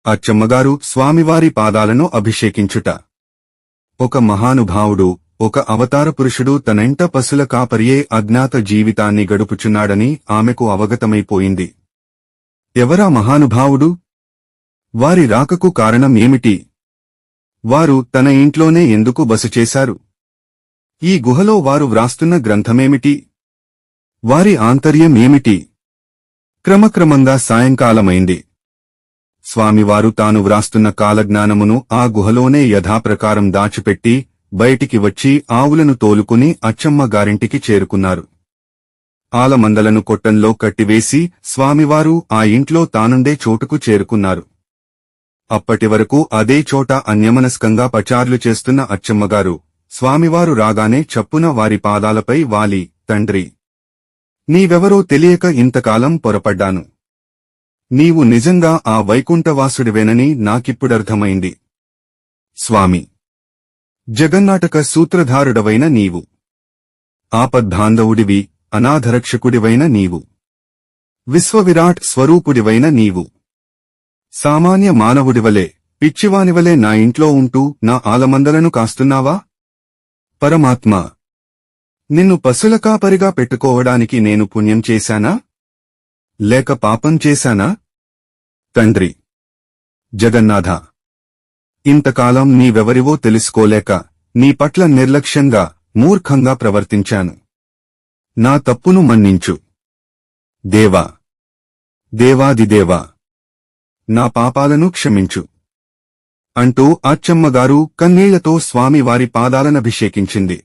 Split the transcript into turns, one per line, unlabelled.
అచ్చమ్మగారు స్వామివారి పాదాలను అభిషేకించుట. ఒక మహానుభావుడు, ఒక అవతార పురుషుడు తనంట పశుల కాపరియే అజ్ఞాత జీవితాన్ని గడుపుచున్నాడని ఆమెకు అవగతమైపోయింది. ఎవరా మహానుభావుడు? వారి రాకకు కారణం ఏమిటి? వారు తన ఇంట్లోనే ఎందుకు బస చేశారు? ఈ గుహలో వారు వ్రాస్తున్న గ్రంథమేమిటి? వారి ఆంతర్యం ఏమిటి? క్రమక్రమంగా సాయంకాలమైంది. స్వామివారు తాను వ్రాస్తున్న కాలజ్ఞానమును ఆ గుహలోనే యథాప్రకారం దాచిపెట్టి బయటికి వచ్చి ఆవులను తోలుకుని అచ్చమ్మ గారింటికి చేరుకున్నారు. ఆలమందలను కొట్టంలో కట్టివేసి స్వామివారు ఆ ఇంట్లో తానుండే చోటుకు చేరుకున్నారు. అప్పటివరకు అదే చోట అన్యమనస్కంగా పచార్లు చేస్తున్న అచ్చమ్మగారు స్వామివారు రాగానే చప్పున వారి పాదాలపై వాలి, తండ్రి, నీవెవరో తెలియక ఇంతకాలం పొరపడ్డాను. నీవు నిజంగా ఆ వైకుంఠవాసుడివేనని నాకిప్పుడర్థమైంది. స్వామి, జగన్నాటక సూత్రధారుడవైన నీవు, ఆపద్బాంధవుడివి, అనాథరక్షకుడివైన నీవు, విశ్వవిరాట్ స్వరూపుడివైన నీవు, సామాన్య మానవుడివలే, పిచ్చివానివలే నా ఇంట్లో ఉంటూ నా ఆలమందలను కాస్తున్నావా? పరమాత్మా, నిన్ను పశుల కాపరిగా పెట్టుకోవడానికి నేను పుణ్యం చేశానా? లేక పాపం చేశానా? తండ్రి జగన్నాథ, ఇంతకాలం నీవెవరివో తెలుసుకోలేక నీ పట్ల నిర్లక్ష్యంగా, మూర్ఖంగా ప్రవర్తించాను. నా తప్పును మన్నించు. దేవా, దేవాదిదేవా, నా పాపాలను క్షమించు అంటూ అచ్చమ్మగారు కన్నీళ్లతో స్వామివారి పాదాలనభిషేకించింది.